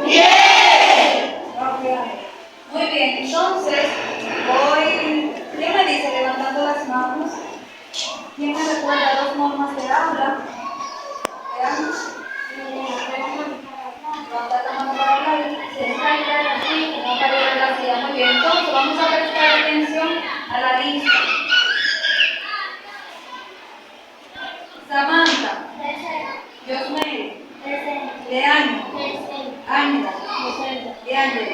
Bien. Muy bien, entonces voy, ¿quién me dice levantando las manos? ¿Quién me recuerda dos normas de aula? Vean. Levantar la mano para hablar, sentar así, no caer en la silla. Muy bien, entonces vamos a prestar atención a la lista. Samantha, Yosmeri, Leandro, Ángela, Leandro,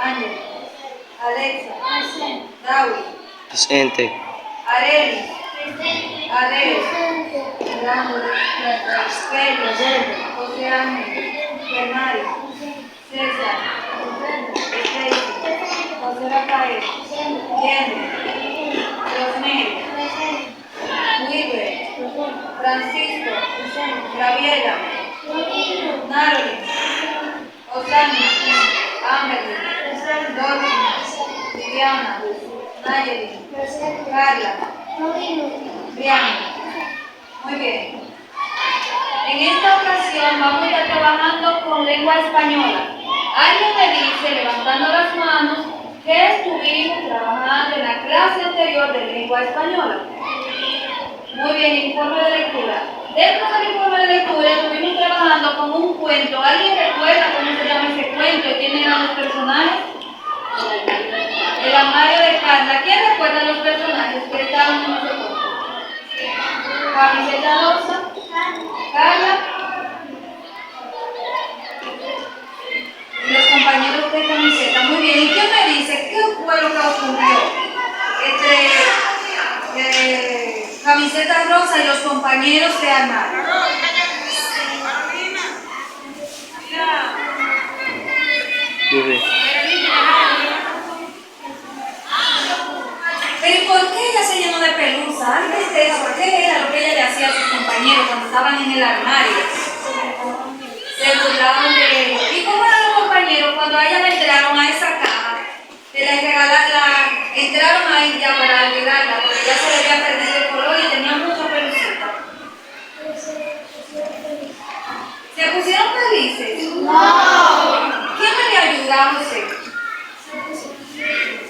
Ángel, Alexa, David, Presente. Areli, Adel, Pedro, José Ángel, Fernando, César, Stacy, José Rafael, Jenny, Rosmel, Wilber, Francisco, Gabriela, Naroli, Osana, Amberly, Dorothy, Viviana, Nayeli, Carla, Brianna. Muy bien. En esta ocasión vamos a estar trabajando con lengua española. Alguien me dice, levantando las manos, que estuvimos trabajando en la clase anterior de lengua española. Muy bien, informe de lectura. Dentro del informe de lectura estuvimos trabajando con un cuento. ¿Alguien recuerda cómo se llama ese cuento y quiénes eran los personajes? El armario de Carla. ¿Quién recuerda los personajes que estaban en ese cuento? Camiseta rosa, Carla, y los compañeros de camiseta. Muy bien, ¿y quién me dice qué fue lo que ocurrió entre camiseta rosa y los compañeros de armario? Pero ¿por qué ella se llenó de pelusa? Antes de eso, ¿qué era lo que ella le hacía a sus compañeros cuando estaban en el armario? Se burlaban de ella. ¿Y cómo eran los compañeros cuando a ella le entraron a esa caja? Entraron a ella para ayudarla, porque ya se le había perdido el color y tenía mucha pelucita. ¿Se pusieron felices? No. ¿Quién me le ayudaba a usted?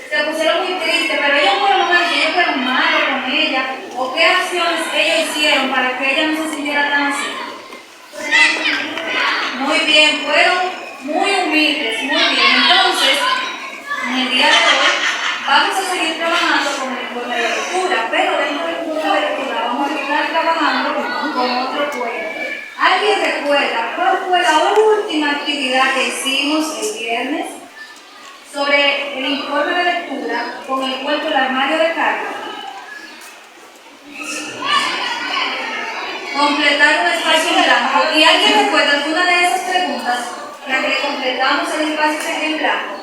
Se pusieron muy tristes, pero ellos fueron malos, ellos fueron malos con ella. ¿O qué acciones ellos hicieron para que ella no se sintiera tan así? Muy bien, fueron muy humildes, muy bien. Entonces, en el día de hoy, vamos a seguir trabajando con el informe de lectura, pero dentro del informe de lectura vamos a estar trabajando con otro cuento. ¿Alguien recuerda cuál fue la última actividad que hicimos el viernes? Sobre el informe de lectura con el cuento El armario de Carla. Completar un espacio en blanco. ¿Y alguien recuerda alguna de esas preguntas en la que completamos el espacio en blanco?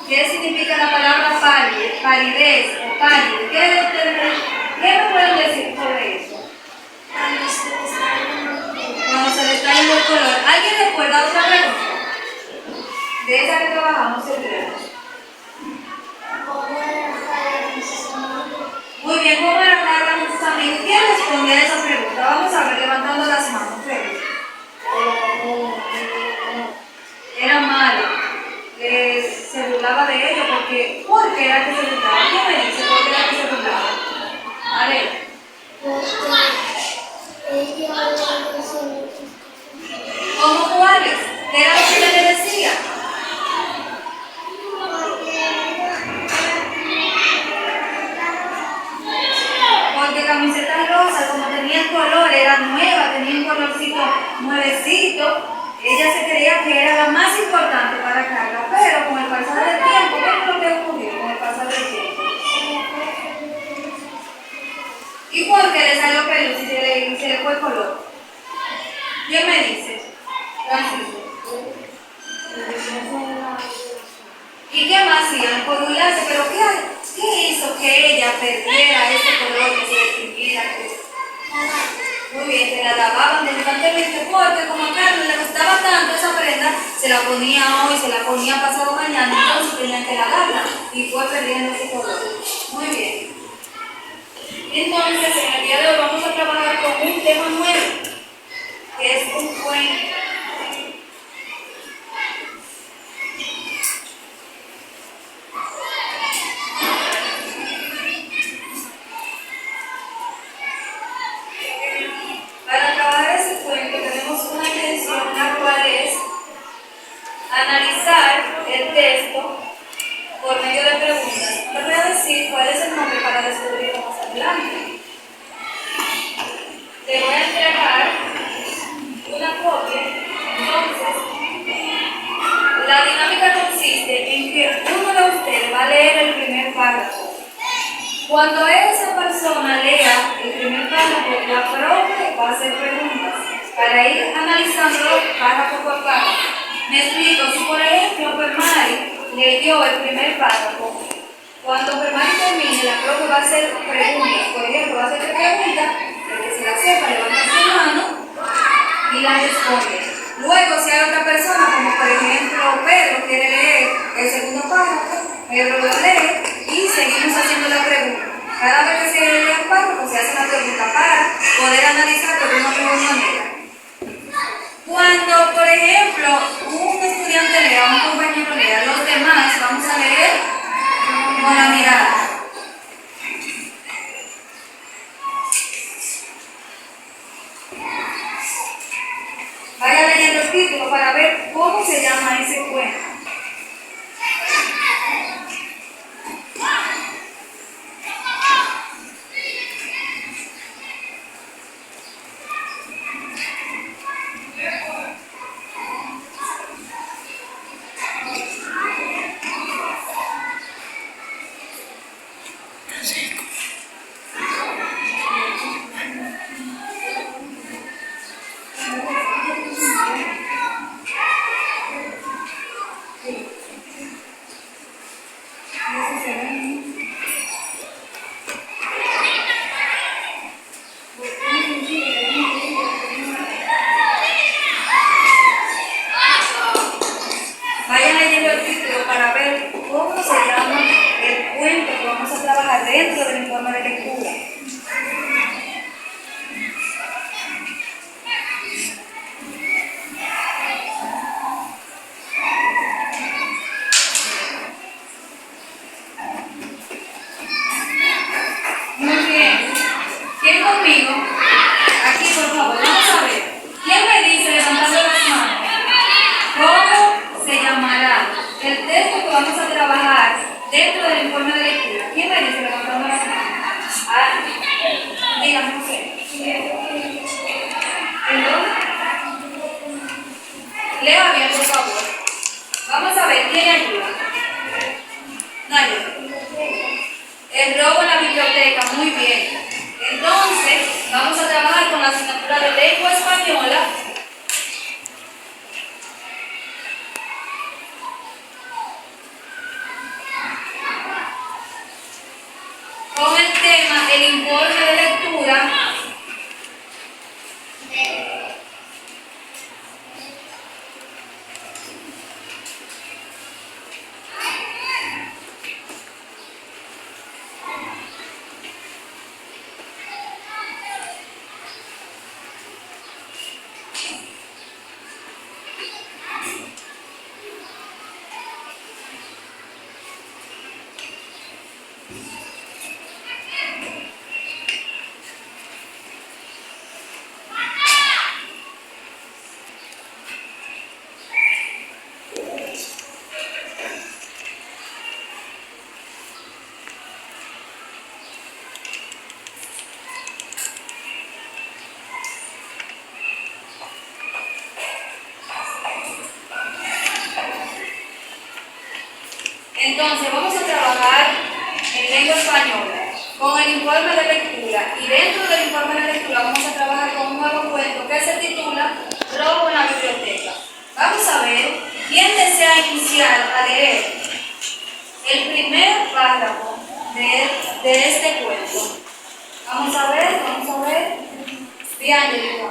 ¿Qué significa la palabra palidez o pálido? ¿Qué me pueden decir sobre eso? Cuando se le está yendo el color. ¿Alguien recuerda otra pregunta? De esa que trabajamos el viernes. Muy bien, ¿cómo era Carla con sus amigos? ¿Quién responde a esa pregunta? Vamos a ver, levantando las manos. Era malo. Se burlaba de ellos porque... ¿Por qué era que se burlaba? ¿Quién me dice por qué era que se burlaba? A ver. ¿Cómo cuáles? ¿Qué era lo que ella le decía? Porque camiseta rosa, como tenía el color, era nueva, tenía un colorcito nuevecito, ella se creía que era la más importante para Carla, pero con el pasar del tiempo, ¿qué es lo que ocurrió con el pasar del tiempo? ¿Y por qué le salió pelo si se le fue el color? ¿Quién me dice? Francisco. ¿Y qué más hacían? Por burlarse, pero ¿qué hizo que ella perdiera ese color, que se extinguiera? Muy bien, se la lavaban constantemente porque como a Carlos le gustaba tanto esa prenda, se la ponía hoy, se la ponía pasado mañana, entonces tenían que lavarla y fue perdiendo ese color. Muy bien. Entonces, en el día de hoy vamos a trabajar con un tema nuevo, que es un cuento. Para trabajar ese cuento tenemos una intención, la cual es analizar el texto por medio de preguntas. Les voy a decir cuál es el nombre para descubrirlo más adelante. Le voy a entregar una copia. Entonces, la dinámica consiste en que uno de ustedes va a leer el primer párrafo. Cuando esa persona lea el primer párrafo, la profe va a hacer preguntas para ir analizándolo párrafo por párrafo. Me explico, si por ejemplo Permari leyó el primer párrafo, cuando Permari termine, la profe va a hacer preguntas. Por ejemplo, va a hacer preguntas, el que se la sepa levanta su mano y la responde. Luego, si hay otra persona, como por ejemplo Pedro quiere leer el segundo párrafo, Pedro lo lee y seguimos haciendo la pregunta. Cada vez que se lee el párrafo, se hace una pregunta para poder analizarlo de una mejor manera. Cuando, por ejemplo, un estudiante lea, un compañero lea, los demás vamos a leer con la mirada. Vaya leyendo el título para ver cómo se llama ese cuento. Vayan leyendo el título para ver cómo se llama el cuento que vamos a trabajar dentro del informe de lectura. Muy bien. ¿Quién conmigo? Aquí, por favor, vamos a ver. ¿Quién me dice, levantando las manos, cómo se llamará el texto que vamos a trabajar dentro del informe de lectura? ¿Quién me dice, levantando las manos? Dígame usted. ¿Perdón? Lea bien, por favor. Vamos a ver, ¿quién ayuda? Nadie. El robo en la biblioteca, muy bien. Entonces, vamos a trabajar con la asignatura de lengua española. Con el tema, el informe de lectura. Entonces, vamos a trabajar en lengua española con el informe de lectura y dentro del informe de lectura vamos a trabajar con un nuevo cuento que se titula Robo en la biblioteca. Vamos a ver quién desea iniciar a leer el primer párrafo de este cuento. Vamos a ver. Bien,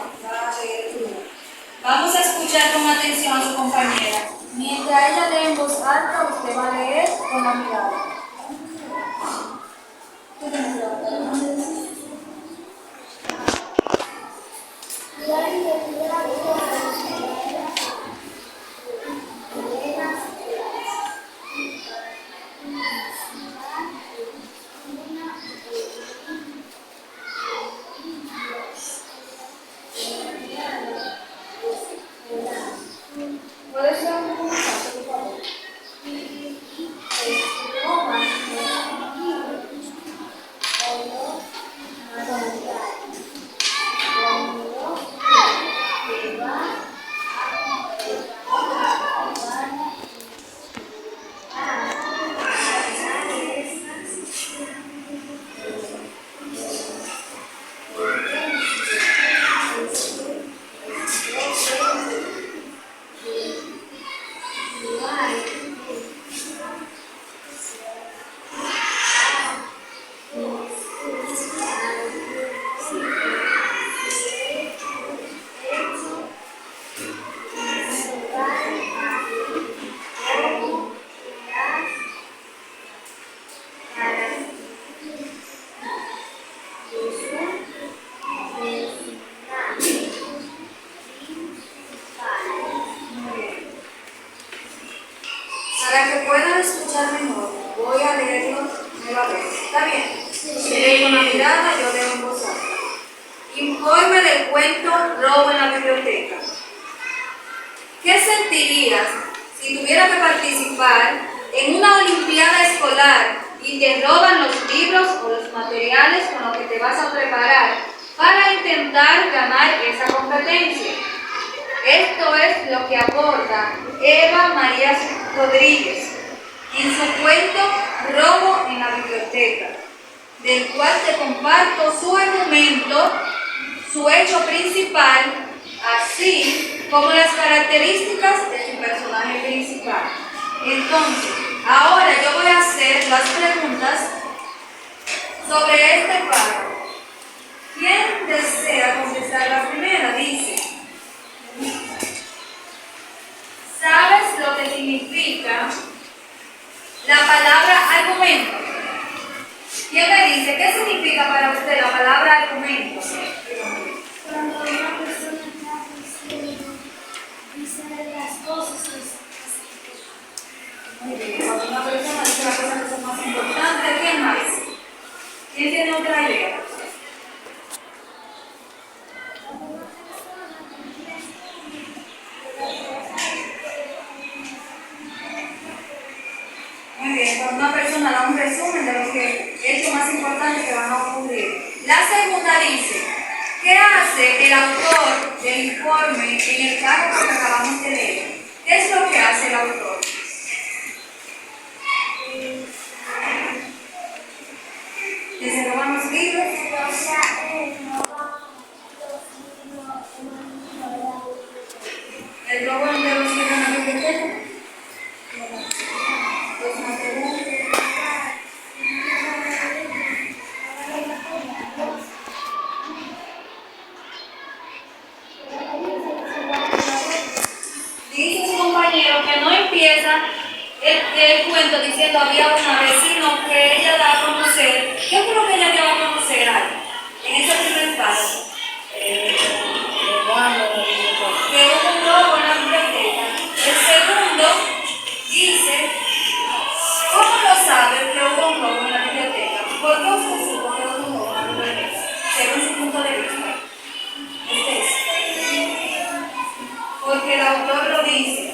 vamos a escuchar con atención a su compañera. Mientras ella lee en voz alta, usted va a leer con la mirada. ¿Puedes ser un poco más alto, por favor? Para que puedan escuchar mejor, voy a leerlo nuevamente. ¿Está bien? Leo con la mirada, yo leo en voz alta. Informe del cuento Robo en la biblioteca. ¿Qué sentirías si tuvieras que participar en una olimpiada escolar y te roban los libros o los materiales con los que te vas a preparar para intentar ganar esa competencia? Esto es lo que aborda Eva María Rodríguez en su cuento Robo en la biblioteca, del cual te comparto su argumento, su hecho principal, así como las características de su personaje principal. Entonces, ahora yo voy a hacer las preguntas sobre este párrafo. ¿Quién desea contestar la primera? Dice: ¿sabes lo que significa la palabra argumento? ¿Quién me dice qué significa para usted la palabra argumento? Cuando una persona está diciendo, dice las cosas que son Muy bien, cuando una persona dice las cosas que son más importantes, ¿quién más? ¿Quién tiene otra idea? Muy bien, cuando una persona da un resumen de los hechos más importantes que van a ocurrir. La segunda dice: ¿qué hace el autor del informe en el párrafo que acabamos de leer? ¿Qué es lo que hace el autor? ¿Que se roban los libros? ¿El robo de los libros en la biblioteca? Los materiales. Dice su compañero que no empieza el cuento diciendo había una vez, sino que ella da a conocer. ¿Qué fue lo que ella dio a conocer ahí? En ese primer paso. Que hubo un robo en la biblioteca. El segundo dice: ¿cómo lo sabe que hubo un robo en la biblioteca? ¿Por qué usted supo que hubo un robo en la biblioteca? Según su punto de vista. Porque el autor lo dice.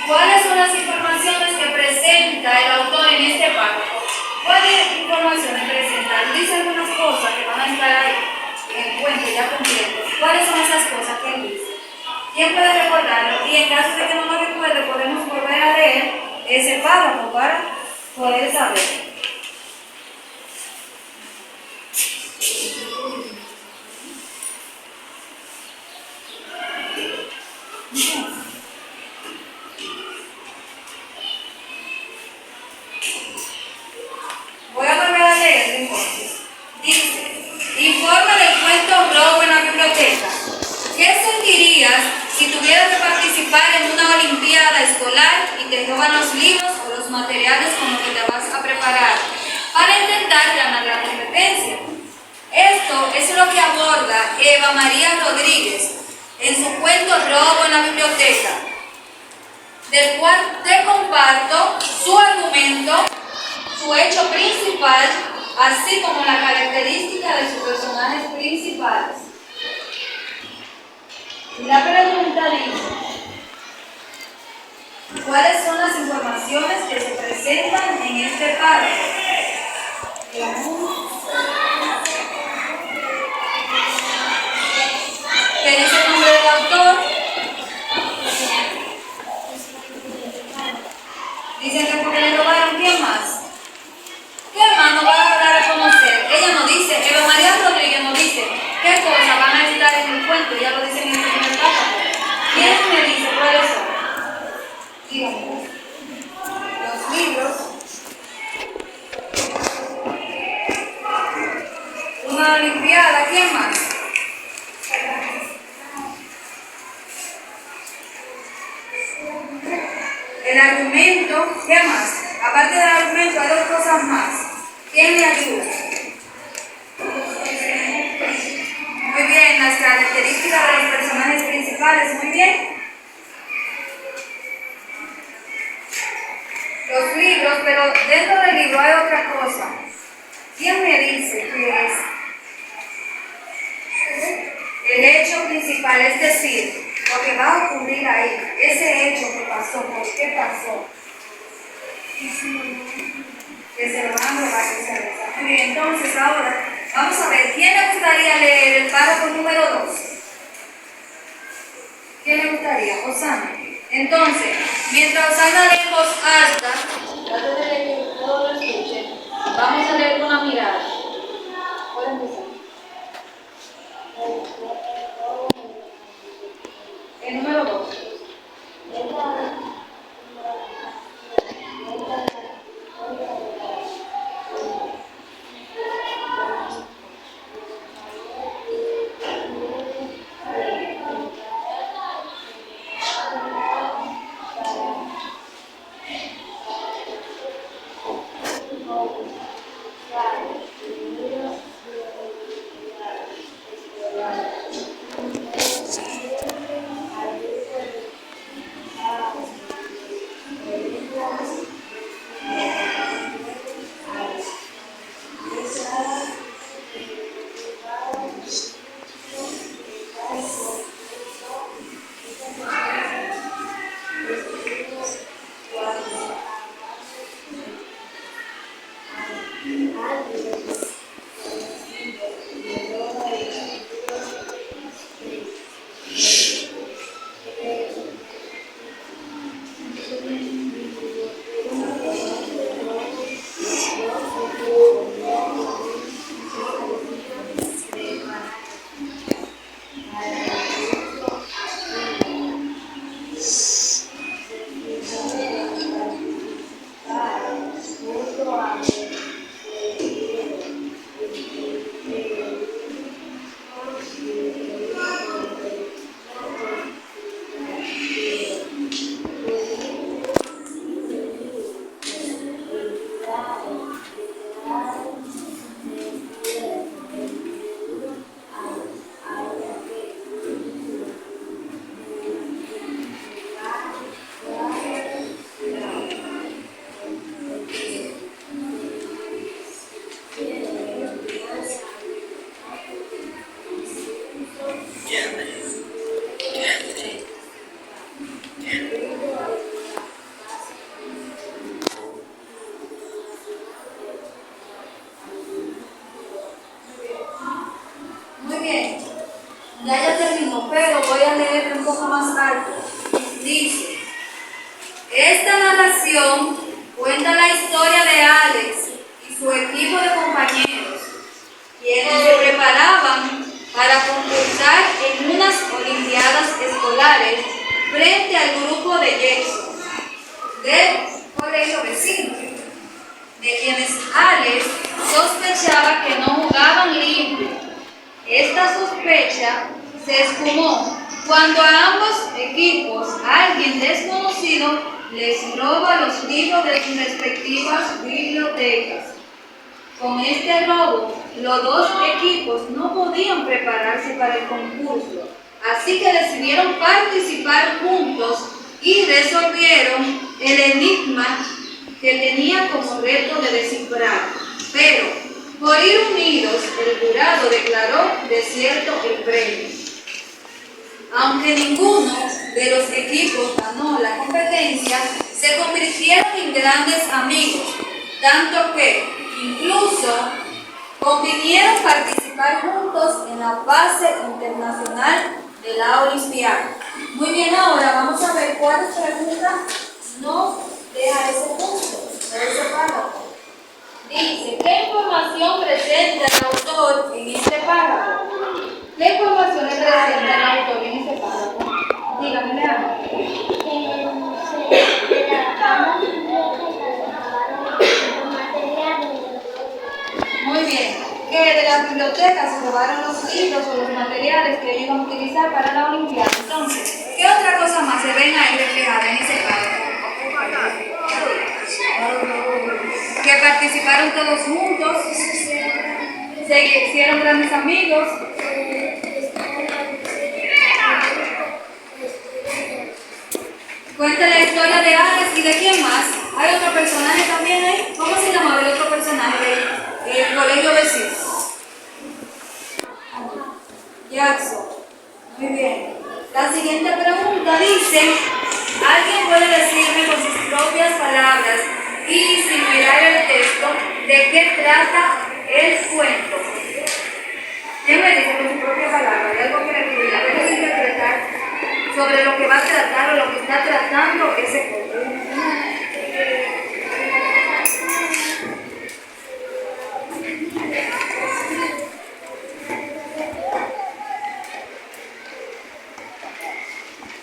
¿Cuáles son las informaciones que presenta el autor en este párrafo? ¿Cuáles informaciones presenta? Dice algunas cosas que van a estar ahí en el cuento ya completo. ¿Cuáles son esas cosas que él dice? ¿Quién puede recordarlo? Y en caso de que no lo recuerde, podemos volver a leer ese párrafo para poder saber. Voy a volver a leer entonces. Dice: informe del cuento Robo en la biblioteca. ¿Qué sentirías si tuvieras que participar en una olimpiada escolar y te roban los libros o los materiales con los que te vas a preparar para intentar ganar la competencia? Esto es lo que aborda Eva María Rodríguez supuesto robo en la biblioteca, del cual te comparto su argumento, su hecho principal, así como la característica de sus personajes principales. Y la pregunta dice, ¿cuáles son las informaciones que se presentan en este párrafo? ¿Qué dice el nombre del autor? Dicen que porque le robaron. ¿Quién más? ¿Qué más nos va a dar a conocer? Ella nos dice, Eva María Rodríguez nos dice qué cosas van a estar en el cuento. Ya lo dicen en el primer párrafo. ¿Quién me dice cuáles son? Díganme. Los libros. Una olimpiada. ¿Quién más? El argumento. ¿Qué más? Aparte del argumento hay dos cosas más. ¿Quién me ayuda? Muy bien, las características de los personajes principales. Muy bien. Los libros, pero dentro del libro hay otra cosa. ¿Quién me dice qué es? El hecho principal, es decir, lo que va a ocurrir ahí, ese hecho que pasó, ¿por qué pasó? Que se lo van a robar, que se lo. Muy bien, entonces ahora vamos a ver, ¿quién le gustaría leer el párrafo número 2? ¿Quién le gustaría? Osana. Entonces, mientras Osana lee en voz alta, trate de leer que todos lo escuchen, vamos a leer con una mirada. ¿Pueden empezar? El número 2. Ya terminó, pero voy a leer un poco más alto. Dice, esta narración cuenta la historia de Alex y su equipo de compañeros, quienes se preparaban para concursar en unas olimpiadas escolares frente al grupo de Jackson, del colegio vecino, de quienes Alex sospechaba que no jugaban limpio. Esta sospecha se esfumó cuando a ambos equipos alguien desconocido les roba los libros de sus respectivas bibliotecas. Con este robo, los dos equipos no podían prepararse para el concurso Así que decidieron participar juntos y resolvieron el enigma que tenía como reto de descifrar. Pero, por ir unidos, el jurado declaró desierto el premio. Aunque ninguno de los equipos ganó la competencia, se convirtieron en grandes amigos, tanto que incluso convinieron participar juntos en la fase internacional de la Olimpiada. Muy bien, ahora vamos a ver cuáles preguntas nos deja ese punto, ese párrafo. Dice, ¿qué información presenta el autor en este párrafo? ¿Qué información le presenta el autor en este párrafo? Dígame, Leandro. Muy bien. Que de la biblioteca se robaron los libros o los materiales que ellos iban a utilizar para la Olimpiada. Entonces, ¿qué otra cosa más se ven ahí reflejada en ese párrafo? Que participaron todos juntos, se hicieron grandes amigos. Cuenta la historia de Ares y de quién más. Hay otro personaje también ahí. ¿Cómo se llamaba el otro personaje? El colegio vecino. Jackson. Muy bien. La siguiente pregunta dice, ¿alguien puede decirme con sus propias palabras y sin mirar el texto de qué trata el cuento? ¿Quién me dice con su propia palabra? Hay algo que le pudiera interpretar sobre lo que va a tratar o lo que está tratando ese cuento.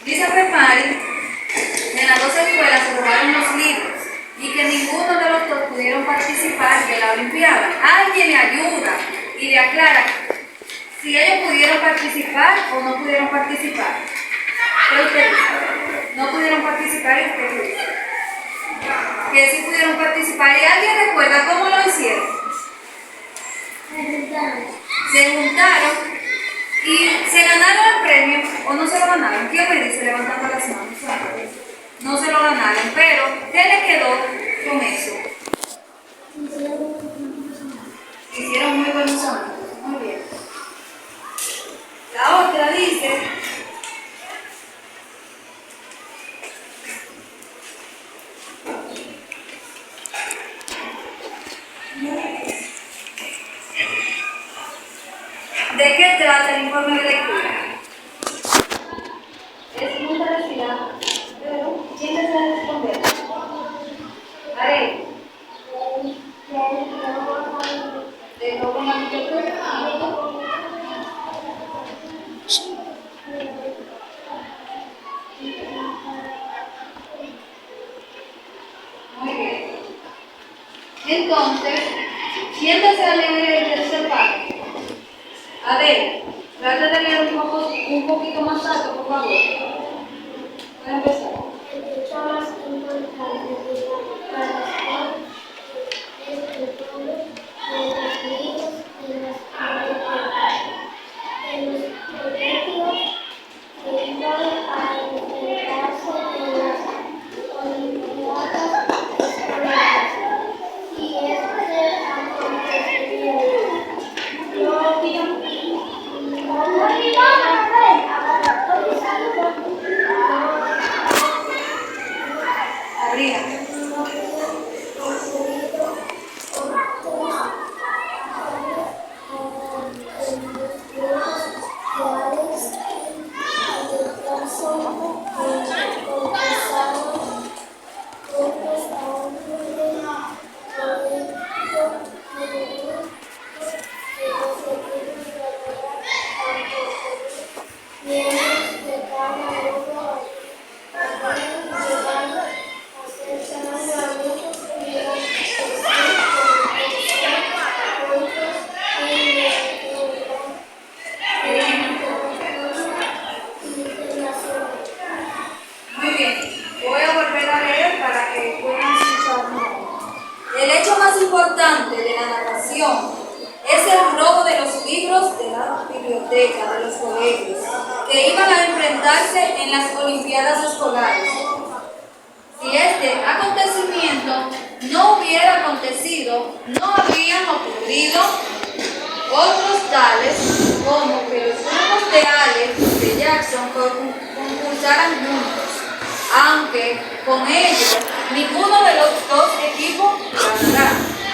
Dice Prepari que en las dos escuelas se robaron los libros y que ninguno de los dos pudieron participar de la Olimpiada. Alguien le ayuda y le aclara si ellos pudieron participar o no pudieron participar. ¿Qué usted dice? No pudieron participar y usted dice que sí pudieron participar. ¿Y alguien recuerda cómo lo hicieron? Se juntaron y se ganaron el premio o no se lo ganaron. ¿Quién me dice levantando las manos? No se lo ganaron, pero ¿qué le quedó con eso? Hicieron muy buenos amigos. Muy bien. La otra dice, ¿de qué trata el informe de lectura? Es muy parecida, pero ¿quién desea responder? Haré. ¿De no con la biblioteca? Muy bien. Entonces, ¿quién desea leer el tercer párrafo? A ver, trata de leer un poquito más alto, por favor. Voy a empezar. Abría. colegios que iban a enfrentarse en las Olimpiadas escolares. Si este acontecimiento no hubiera acontecido, no habrían ocurrido otros tales como que los grupos de Alex de Jackson concursaran juntos, aunque con ello ninguno de los dos equipos ganará.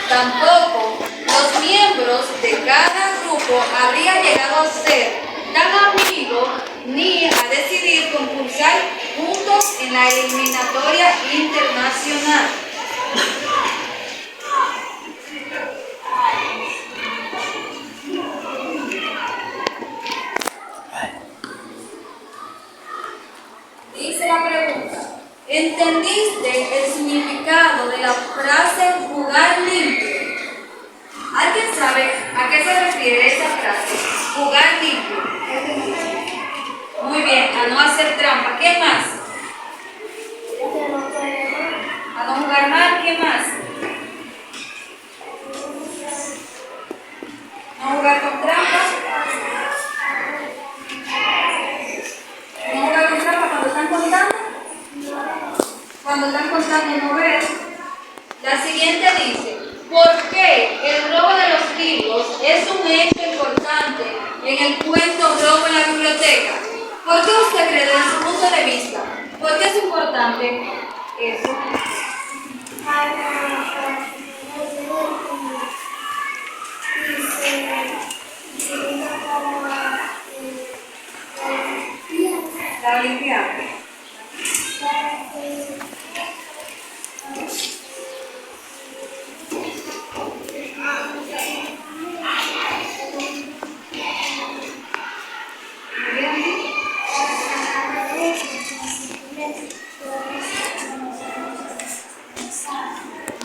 Tampoco los miembros de cada grupo habrían llegado a ser tan amigos ni a decidir concursar juntos en la eliminatoria internacional. Dice la pregunta: ¿entendiste el significado de la frase jugar limpio? ¿Alguien sabe a qué se refiere esa frase? Jugar limpio. ¿Qué significa? Muy bien, a no hacer trampa. ¿Qué más? A no jugar mal. ¿Qué más? No jugar con trampa. No jugar con trampa cuando están contando. Cuando están contando no ver. La siguiente dice: ¿por qué el robo de los libros es un hecho importante en el cuento Robo en la biblioteca? ¿Por qué usted cree desde su punto de vista? ¿Por qué es importante eso? La Olimpiada.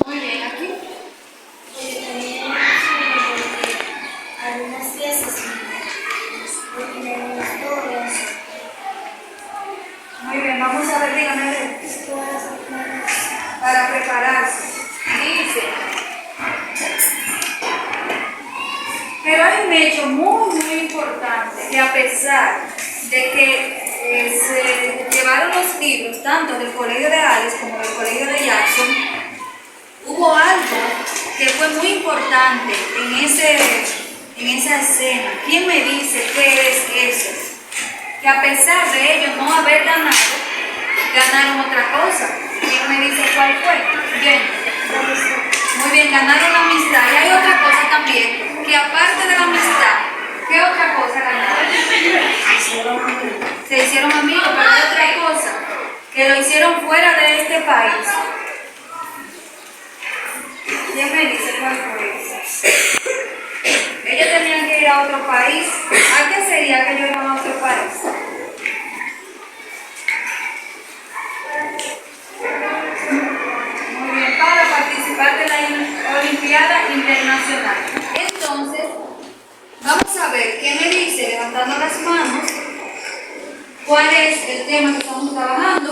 Muy bien, aquí. Algunas piezas porque tenemos todos. Muy bien, vamos a ver, dígame, para prepararse. Dice: pero hay un hecho muy importante, que a pesar de que se llevaron los libros tanto del colegio de Alex como del colegio de Jackson, hubo algo que fue muy importante en esa escena. ¿Quién me dice qué es eso? Que a pesar de ellos no haber ganado, ganaron otra cosa. ¿Quién me dice cuál fue? Bien. Muy bien, ganaron la amistad. Y hay otra cosa también, que aparte de la amistad, ¿qué otra cosa ganaron? Se hicieron amigos, pero hay otra cosa, que lo hicieron fuera de este país. ¿Quién me dice cuál fue eso? Ellos tenían que ir a otro país. ¿A qué sería que ellos iban a otro país? Muy bien, para participar de la Olimpiada Internacional. Entonces, vamos a ver qué me dice, levantando las manos, cuál es el tema que estamos trabajando.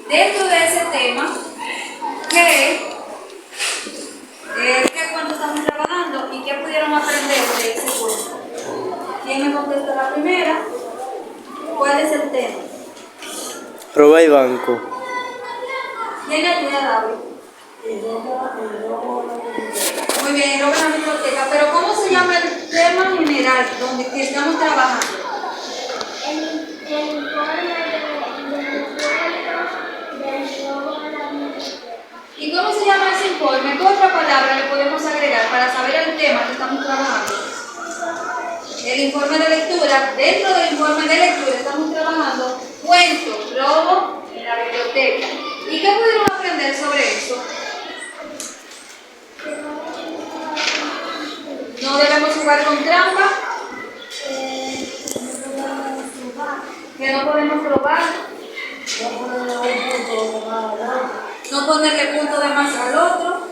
Dentro de ese tema, ¿qué cuento estamos trabajando y qué pudieron aprender de ese cuento? ¿Quién me contesta la primera? ¿Cuál es el tema? Roba y banco. ¿Quién ayuda a David? Muy bien, robo en la biblioteca. Pero ¿cómo se llama el tema general donde que estamos trabajando? El informe del robo de la biblioteca. ¿Y cómo se llama ese informe? ¿Qué otra palabra le podemos agregar para saber el tema que estamos trabajando? El informe de lectura. Dentro del informe de lectura estamos trabajando cuento, robo en la biblioteca. ¿Y qué pudieron aprender sobre eso? No debemos jugar con trampa. Que no podemos robar. No ponerle punto de más al otro.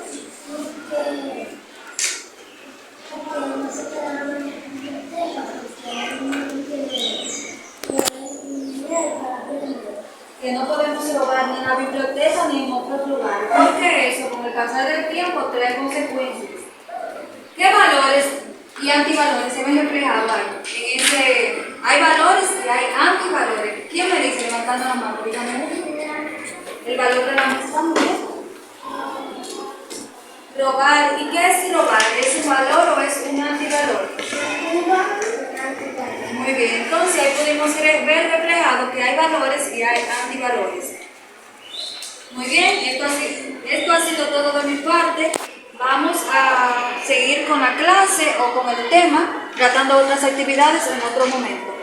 Que no podemos robar ni en la biblioteca ni en otros lugares. Porque eso, con el pasar del tiempo, trae consecuencias. ¿Qué valores y antivalores se ven reflejados ahí, Hay valores y hay antivalores. ¿Quién me dice levantando la mano? Dígame. El valor de la amistad, muy bien. Robar. ¿Y qué es robar? ¿Es un valor o es un antivalor? Muy bien. Entonces ahí pudimos ver reflejado que hay valores y hay antivalores. Muy bien. Esto ha sido todo de mi parte. Vamos a seguir con la clase o con el tema, tratando otras actividades en otro momento.